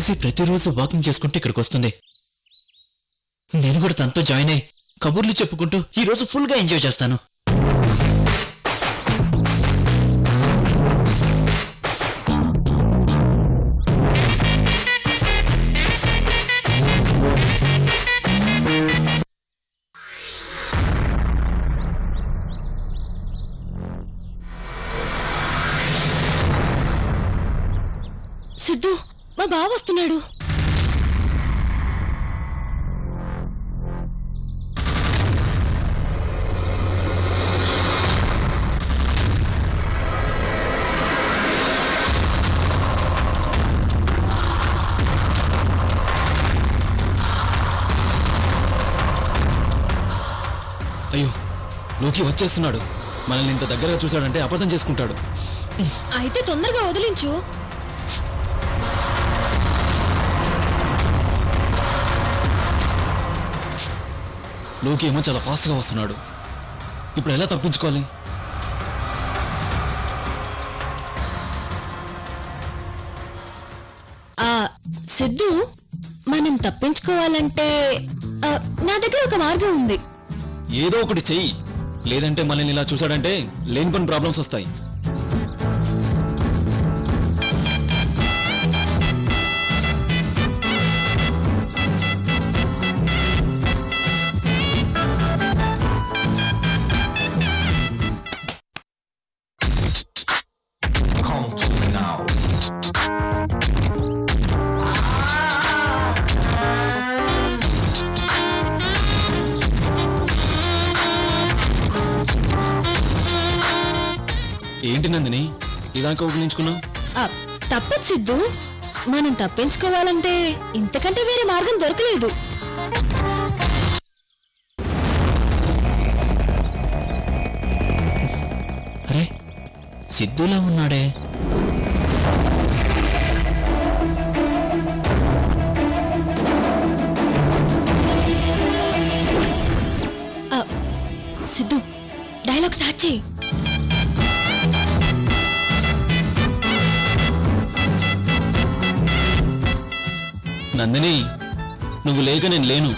రోజు ప్రతిరోజు వాకింగ్ చేసుకుంటూ ఇక్కడికి వస్తుంది. నేను కూడా తనతో జాయిన్ అయ్యి కబుర్లు చెప్పుకుంటూ ఈ రోజు ఫుల్ గా ఎంజాయ్ చేస్తాను. సిద్ధు, మా బావ వస్తున్నాడు. అయ్యో, లోకి వచ్చేస్తున్నాడు. మనల్ని ఇంత దగ్గరగా చూశాడంటే అబద్ధం చేసుకుంటాడు. అయితే తొందరగా వదిలించు. లోకి ఏమో చాలా ఫాస్ట్గా వస్తున్నాడు. ఇప్పుడు ఎలా తప్పించుకోవాలి? సిద్ధు, మనం తప్పించుకోవాలంటే నా దగ్గర ఒక మార్గం ఉంది. ఏదో ఒకటి చెయ్యి, లేదంటే మనల్ని ఇలా చూశాడంటే లేని పని ప్రాబ్లమ్స్ వస్తాయి. ఏంటి నందిని ఇలా కౌగిలించుకున్నావు? తప్పదు సిద్ధు, మనం తప్పించుకోవాలంటే ఇంతకంటే వేరే మార్గం దొరకలేదు. అరే, సిద్ధులా ఉన్నాడే. సిద్ధు, డైలాగ్ స్టార్ట్ చేయి. నందిని, నువ్వు లేక నేను లేను.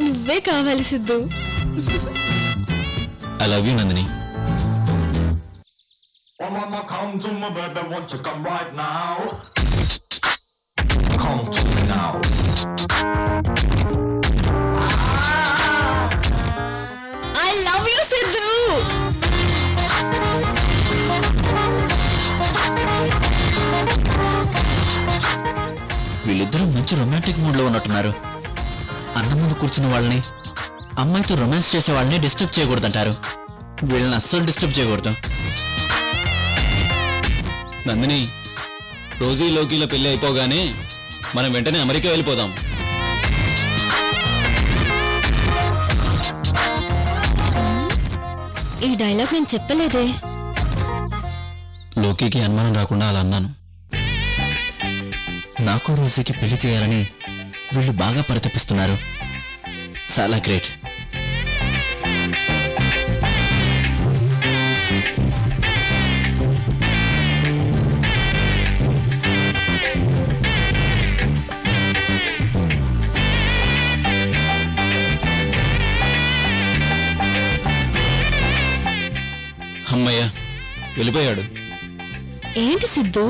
నువ్వే కావాలి Siddhu. I love you Nandini. I love you Siddhu. వీళ్ళిద్దరూ మంచి రొమాంటిక్ మూడ్ లో ఉన్నట్టున్నారు. అన్న ముందు కూర్చున్న వాళ్ళని, అమ్మాయితో రొమాన్స్ చేసే వాళ్ళని డిస్టర్బ్ చేయకూడదంటారు. వీళ్ళని అస్సలు డిస్టర్బ్ చేయకూడదు. నందిని, రోజీ లోకిల పెళ్లి అయిపోగానే మనం వెంటనే అమెరికా వెళ్ళిపోదాం. ఈ డైలాగ్ నేను చెప్పలేదే. లోకికి అనుమానం రాకుండా అలా అన్నాను. నాకు రోజుకి పెళ్లి చేయాలని వీళ్ళు బాగా పరితపిస్తున్నారు. చాలా గ్రేట్. అమ్మయ్య, వెళ్ళిపోయాడు. ఏంటి సిద్ధు,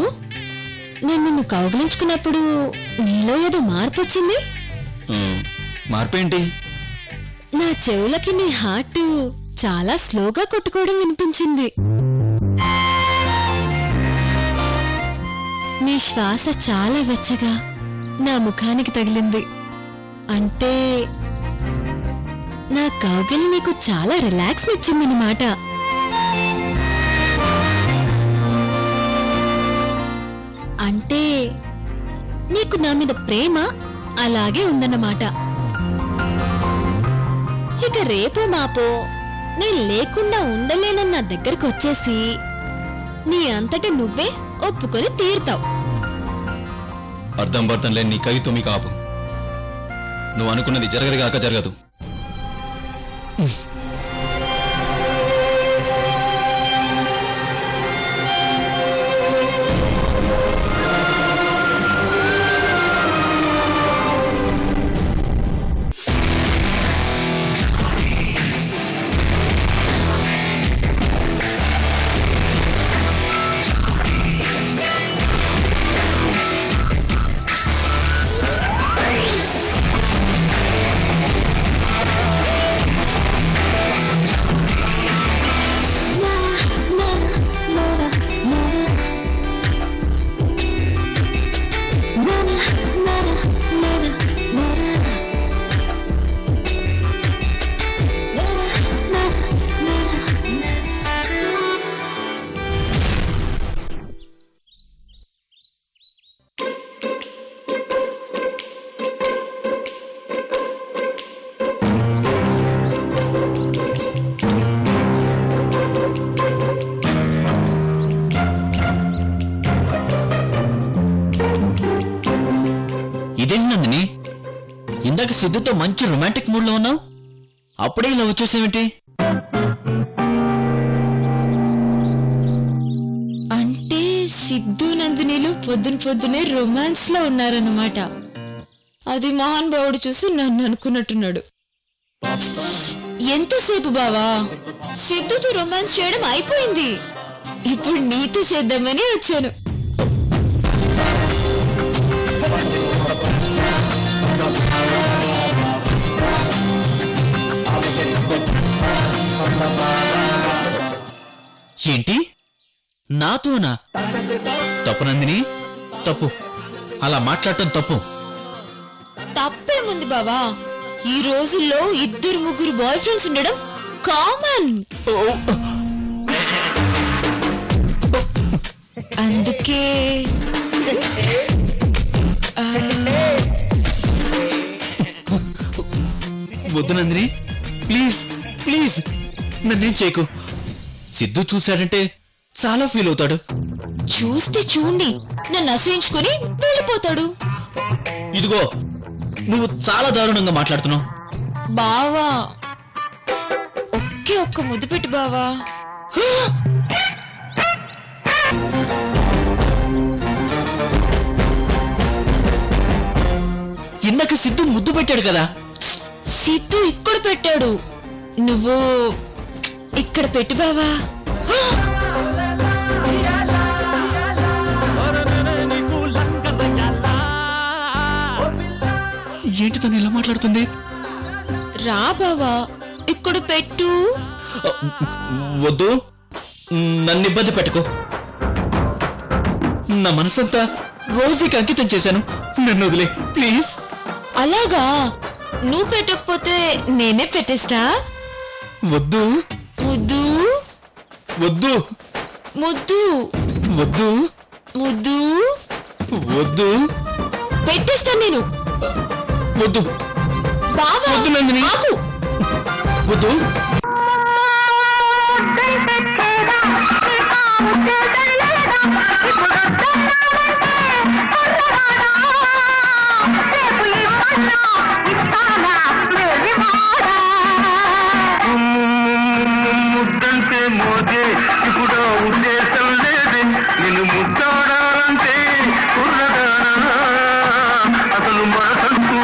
నేను నిన్ను కౌగిలించుకున్నప్పుడు నీలో ఏదో మార్పు వచ్చింది. మార్పేంటి? నా చెవులకి నీ హార్ట్ చాలా స్లోగా కొట్టుకోవడం వినిపించింది. నీ శ్వాస చాలా వెచ్చగా నా ముఖానికి తగిలింది. అంటే నా కౌగిలి నీకు చాలా రిలాక్స్ నిచ్చిందన్నమాట. అంటే నీకు నా మీద ప్రేమ అలాగే ఉందన్నమాట. ఇక రేపో మాపో నేను లేకుండా ఉండలేనన్న దగ్గరకు వచ్చేసి నీ అంతటి నువ్వే ఒప్పుకొని తీరుతావు. అర్థం పర్థం లేని నీ కై తొమ్మి కాపు. నువ్వు అనుకున్నది జరగదుగాక జరగదు. ఇదేంటి నందిని, ఇందాక సిద్ధుతో మంచి రొమాంటిక్ మూడ్ లో ఉన్నావు, అప్పుడే ఇలా వచ్చేసేమిటి? అంటే సిద్ధు నందినిలు పొద్దునే రొమాన్స్ లో ఉన్నారన్నమాట. అది మహాన్ బావుడు చూసి నన్ను అనుకున్నట్టున్నాడు. ఎంతసేపు బావా, సిద్ధుతో రొమాన్స్ చేయడం అయిపోయింది, ఇప్పుడు నీతో చేద్దామని వచ్చాను. ఏంటి, నాతోనా? తప్పు నందిని, తప్పు. అలా మాట్లాడటం తప్పు. తప్పేముంది బావా, ఈ రోజుల్లో 2-3 బాయ్ ఫ్రెండ్స్ ఉండడం కామన్. అందుకే వద్దు నందిని, ప్లీజ్ ప్లీజ్ నన్నేం చేయకు. సిద్ధు చూశాడంటే చాలా ఫీల్ అవుతాడు. చూస్తే చూడండి, నన్ను అసహించుకొని వెళ్ళిపోతాడు. ఇదిగో, నువ్వు చాలా దారుణంగా మాట్లాడుతున్నావు. బావా, ఒక్క ముద్దు పెట్టు బావా. ఇందాక సిద్ధు ముద్దు పెట్టాడు కదా. సిద్ధు ఇక్కడ పెట్టాడు, నువ్వు ఇక్కడ పెట్టు బావా. ఏంటి తను ఇలా మాట్లాడుతుంది? రా బావా, ఇక్కడ పెట్టు. వద్దు, నన్ను ఇబ్బంది పెట్టుకో. నా మనసంతా రోజుకి అంకితం చేశాను, నన్ను వదిలే ప్లీజ్. అలాగా, నువ్వు పెట్టకపోతే నేనే పెట్టేస్తా. వద్దు ముద్దు వద్దు ముద్దు వద్దు ముద్దు వద్దు పెట్టేస్తా నేను. వద్దు బావా, వద్దు నందిని, ఆగు. వద్దు. ముద్దంటే మోదే ఇప్పుడు ఉద్దేశం లేదే, నేను ముద్దాడాలంటే కుర్రదానా, అసలు మనసంటూ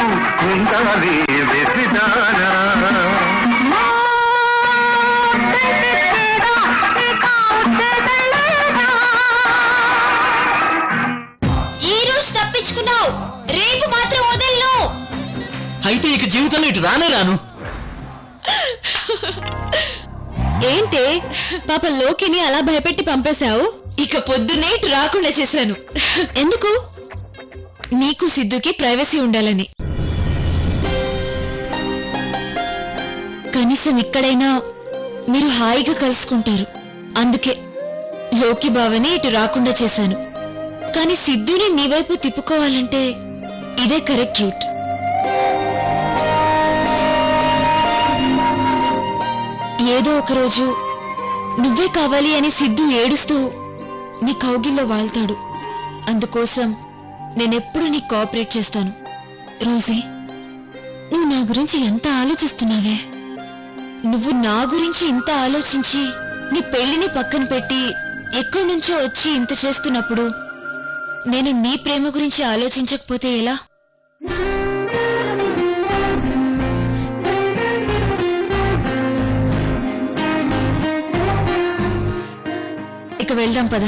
ఉండాలి వెసిదానా. ఈ రోజు తప్పించుకున్నావు, రేపు మాత్రం వదలను. అయితే ఇక జీవితంలో ఇటు రానే రాను. ఏంటే పాప లోకిని అలా భయపెట్టి పంపేశావు? ఇక పొద్దున్నే ఇటు రాకుండా చేశాను. ఎందుకు? నీకు సిద్ధుకి ప్రైవసీ ఉండాలని. కనీసం ఇక్కడైనా మీరు హాయిగా కలుసుకుంటారు, అందుకే లోకి బావని ఇటు రాకుండా చేశాను. కానీ సిద్ధుని నీ వైపు తిప్పుకోవాలంటే ఇదే కరెక్ట్ రూట్. ఏదో ఒకరోజు నువ్వే కావాలి అని సిద్ధు ఏడుస్తూ నీ కౌగిల్లో వాళ్తాడు. అందుకోసం నేనెప్పుడు నీ కోఆపరేట్ చేస్తాను. రోజీ, నువ్వు నా గురించి ఎంత ఆలోచిస్తున్నావే? నువ్వు నా గురించి ఇంత ఆలోచించి నీ పెళ్లిని పక్కన పెట్టి ఎక్కడి నుంచో వచ్చి ఇంత చేస్తున్నప్పుడు నేను నీ ప్రేమ గురించి ఆలోచించకపోతే ఎలా? ఇక వెళ్దాం పద.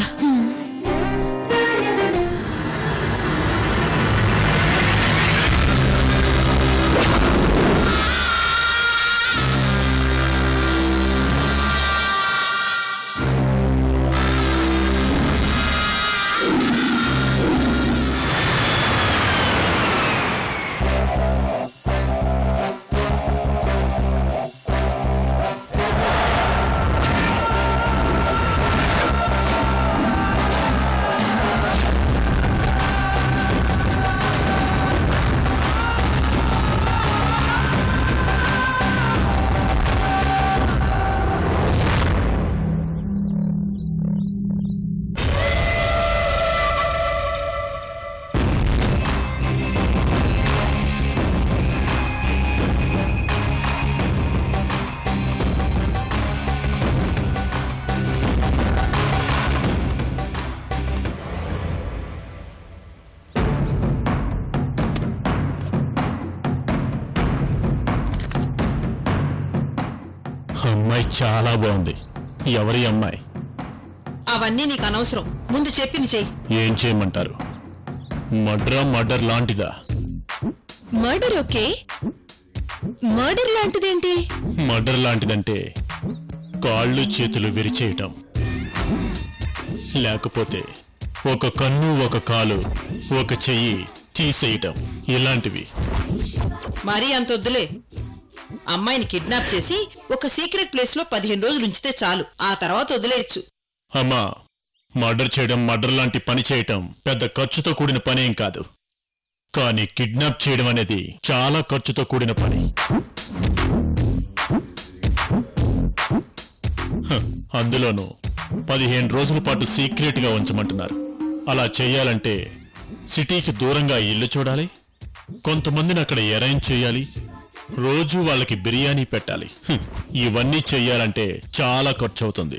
అమ్మాయి చాలా బాగుంది. ఎవరి అమ్మాయి? అవన్నీ నీకు అనవసరం, ముందు చెప్పింది చెయ్యి. ఏం చేయమంటారు? మర్డర్ లాంటిదా? మర్డర్ ఓకే, మర్డర్ లాంటిదేంటి? మర్డర్ లాంటిదంటే కాళ్ళు చేతులు విరిచేయటం, లేకపోతే ఒక కన్ను ఒక కాలు ఒక చెయ్యి తీసేయటం, ఇలాంటివి. మరీ అంత వద్దులే. అమ్మాయిని కిడ్నాప్ చేసి ఒక సీక్రెట్ ప్లేస్ లో 15 రోజులు ఉంచితే చాలు, ఆ తర్వాత వదిలేయచ్చు. అమ్మా, మర్డర్ చేయడం, మర్డర్ లాంటి పని చేయటం పెద్ద ఖర్చుతో కూడిన పనేం కాదు. కానీ కిడ్నాప్ చేయడం అనేది చాలా ఖర్చుతో కూడిన పని. అందులోనూ 15 రోజుల పాటు సీక్రెట్ గా ఉంచమంటున్నారు. అలా చెయ్యాలంటే సిటీకి దూరంగా ఇల్లు చూడాలి, కొంతమందిని అక్కడ అరేంజ్ చేయాలి, రోజు వాళ్ళకి బిర్యానీ పెట్టాలి. ఇవన్నీ చెయ్యాలంటే చాలా ఖర్చు అవుతుంది.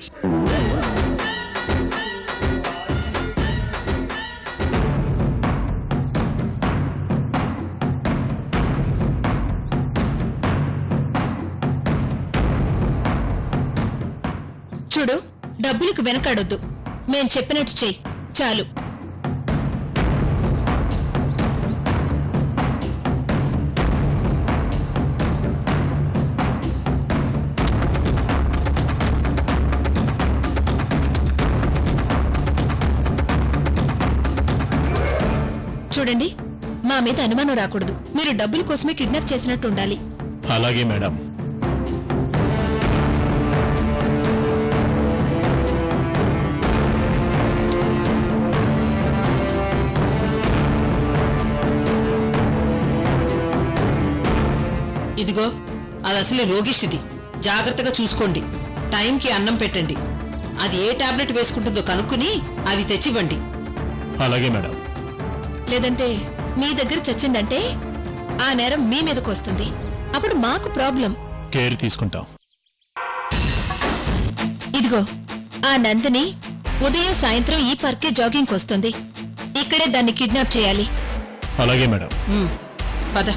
చూడు, డబ్బులకు వెనకాడొద్దు, మేం చెప్పినట్టు చెయ్యి చాలు. చూడండి, మా మీద అనుమానం రాకూడదు. మీరు డబ్బుల కోసమే కిడ్నాప్ చేసినట్టు ఉండాలి. అలాగే మేడం. ఇదిగో, అది అసలే రోగిష్టిది, జాగ్రత్తగా చూసుకోండి. టైంకి అన్నం పెట్టండి. అది ఏ టాబ్లెట్ వేసుకుంటుందో కనుక్కుని అవి తెచ్చివ్వండి. అలాగే మేడం. లేదంటే మీ దగ్గర చచ్చిందంటే ఆ నేరం మీ మీదకు వస్తుంది. అప్పుడు మాకు ప్రాబ్లం. కేర్ తీసుకుంటాం. ఇదిగో, ఆ నందిని ఉదయం సాయంత్రం ఈ పార్కే జాగింగ్ వస్తుంది. ఇక్కడే దాన్ని కిడ్నాప్ చేయాలి. అలాగే మేడం. పద.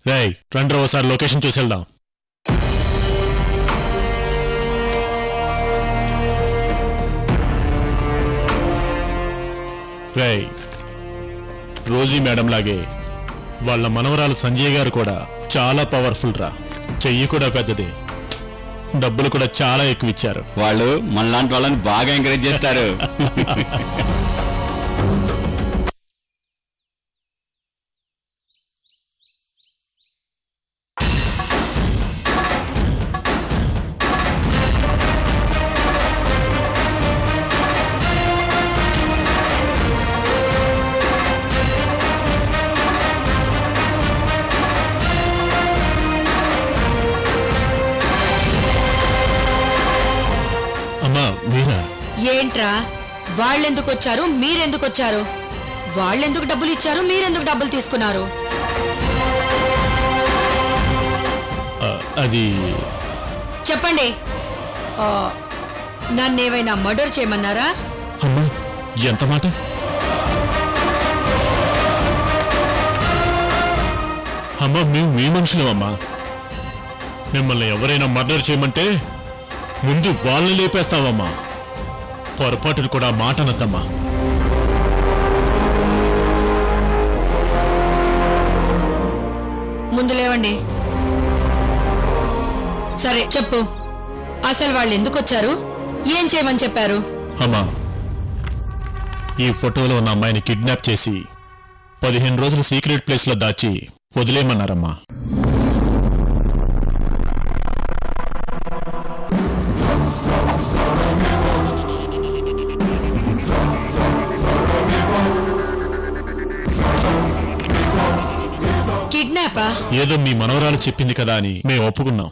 రేయ్, రండి ఒకసారి లొకేషన్ చూసి వెళ్దాం. రేయ్, రోజీ మేడం లాగే వాళ్ళ మనవరాలు సంజయ్ గారు కూడా చాలా పవర్ఫుల్ రా. చెయ్యి కూడా పెద్దది, డబ్బులు కూడా చాలా ఎక్కువ ఇచ్చారు. వాళ్ళు మనలాంటి వాళ్ళని బాగా ఎంకరేజ్ చేస్తారు. అమ్మా, మీరా? ఏంట్రా, వాళ్ళెందుకొచ్చారు, మీరెందుకొచ్చారు? వాళ్ళెందుకు డబ్బులు ఇచ్చారు, మీరెందుకు డబ్బులు తీసుకున్నారు? అది చెప్పండి. నన్నేవైనా మర్డర్ చేయమన్నారా? అమ్మా, ఎంత మాట! అమ్మా, మేము మీ మనుషులమమ్మా. మిమ్మల్ని ఎవరైనా మర్డర్ చేయమంటే ముందు వాళ్ళని లేపేస్తావమ్మా. పొరపాటును కూడా మాట అనద్దమ్మా. ముందు లేవండి. సరే చెప్పు, అసలు వాళ్ళు ఎందుకొచ్చారు, ఏం చేయమని చెప్పారు? అమ్మా, ఈ ఫోటోలో ఉన్న అమ్మాయిని కిడ్నాప్ చేసి 15 రోజులు సీక్రెట్ ప్లేస్ లో దాచి వదిలేయమన్నారమ్మా. కిడ్నాపా? ఏదో మీ మనవరాలు చెప్పింది కదా అని మేము ఒప్పుకున్నాం.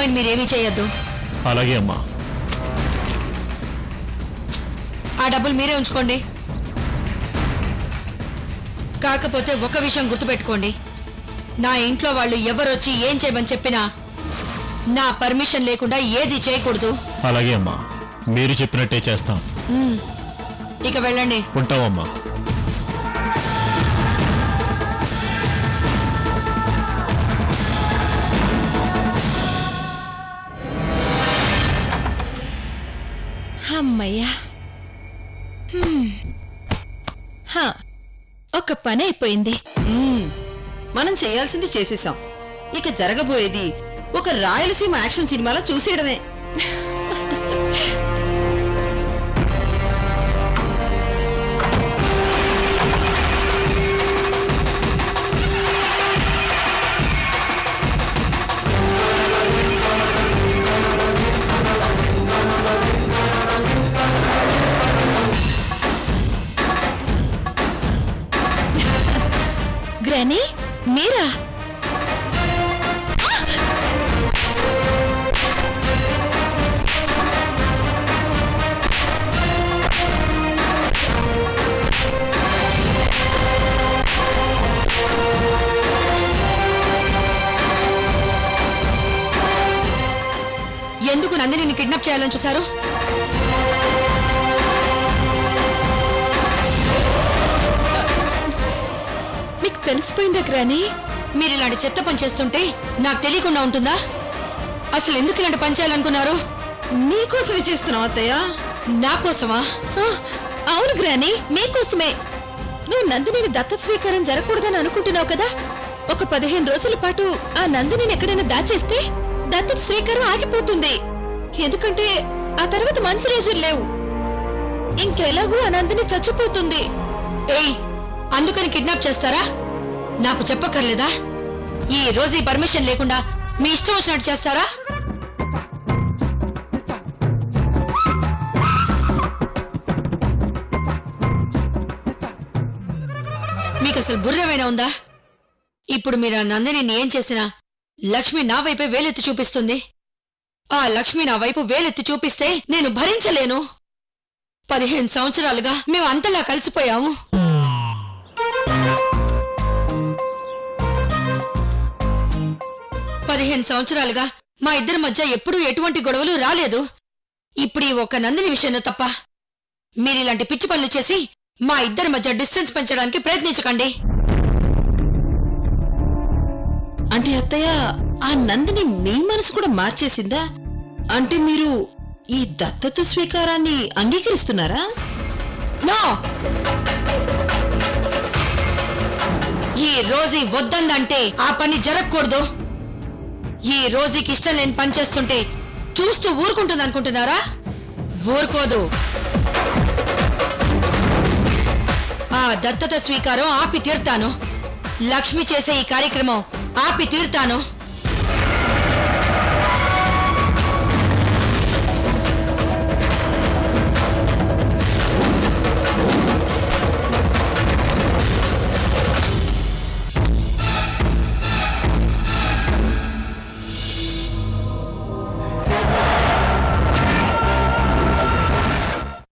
అమ్మాయిని మీరేమీ చేయొద్దు. అలాగే అమ్మా. ఆ డబ్బులు మీరే ఉంచుకోండి. కాకపోతే ఒక విషయం గుర్తుపెట్టుకోండి, నా ఇంట్లో వాళ్ళు ఎవరొచ్చి ఏం చేయమని చెప్పినా నా పర్మిషన్ లేకుండా ఏది చేయకూడదు. అలాగే అమ్మా, మీరు చెప్పినట్టే చేస్తాం. ఇక వెళ్ళండి. ఉంటామమ్మా. అమ్మయ్యా, ఒక పని అయిపోయింది. మనం చేయాల్సింది చేసేసాం. ఇక జరగబోయేది ఒక రాయలసీమ యాక్షన్ సినిమాలో చూసేయడమే. గ్రానీ, మీరా? ఎందుకు నందిని కిడ్నాప్ చేయాలని చూశారు? మీకు తెలిసిపోయిందా గ్రానీ? మీరు ఇలాంటి చెత్త పని చేస్తుంటే నాకు తెలియకుండా ఉంటుందా? అసలు ఎందుకు ఇలాంటి పని చేయాలనుకున్నారు? నీకోసమే చేస్తున్నావు అత్తయ్య. నా కోసమా? అవును గ్రానీ, మీకోసమే. నువ్వు నందినిని దత్తత స్వీకారం జరగకూడదని అనుకుంటున్నావు కదా. ఒక 15 రోజుల పాటు ఆ నందినిని ఎక్కడైనా దాచేస్తే దత్తత స్వీకారం ఆగిపోతుంది. ఎందుకంటే ఆ తర్వాత మంచి రోజులు లేవు. ఇంకెలాగూ ఆ నందిని చచ్చిపోతుంది. ఏయ్, అందుకని కిడ్నాప్ చేస్తారా? నాకు చెప్పక్కర్లేదా? ఈ రోజు ఈ పర్మిషన్ లేకుండా మీ ఇష్టం వచ్చినట్టు చేస్తారా? మీకు అసలు బుర్రమైనా ఉందా? ఇప్పుడు మీరు ఆ నందిని ఏం చేసినా లక్ష్మి నా వైపే వేలెత్తి చూపిస్తుంది. ఆ లక్ష్మి నా వైపు వేలెత్తి చూపిస్తే నేను భరించలేను. 15 సంవత్సరాలుగా మేము అంతలా కలిసిపోయాము. సంవత్సరాలుగా మా ఇద్దరి మధ్య ఎప్పుడూ ఎటువంటి గొడవలు రాలేదు. ఇప్పుడు ఈ ఒక్క నందిని విషయంలో తప్ప. మీరిలాంటి పిచ్చి పనులు చేసి మా ఇద్దరి మధ్య డిస్టెన్స్ పెంచడానికి ప్రయత్నించకండి. అంటే అత్తయ్య, ఆ నందిని మీ మనసు కూడా మార్చేసిందా? అంటే మీరు ఈ దత్తత స్వీకారాన్ని అంగీకరిస్తున్నారా? నో! ఈ రోజు వద్దందంటే ఆ పని జరగకూడదు. ఈ రోజుకి ఇష్టం లేని పని చేస్తుంటే చూస్తూ ఊరుకుంటుంది అనుకుంటున్నారా? ఊరుకోదు. ఆ దత్తత స్వీకారం ఆపి తీర్తాను. లక్ష్మి చేసే ఈ కార్యక్రమం ఆపి తీర్తాను.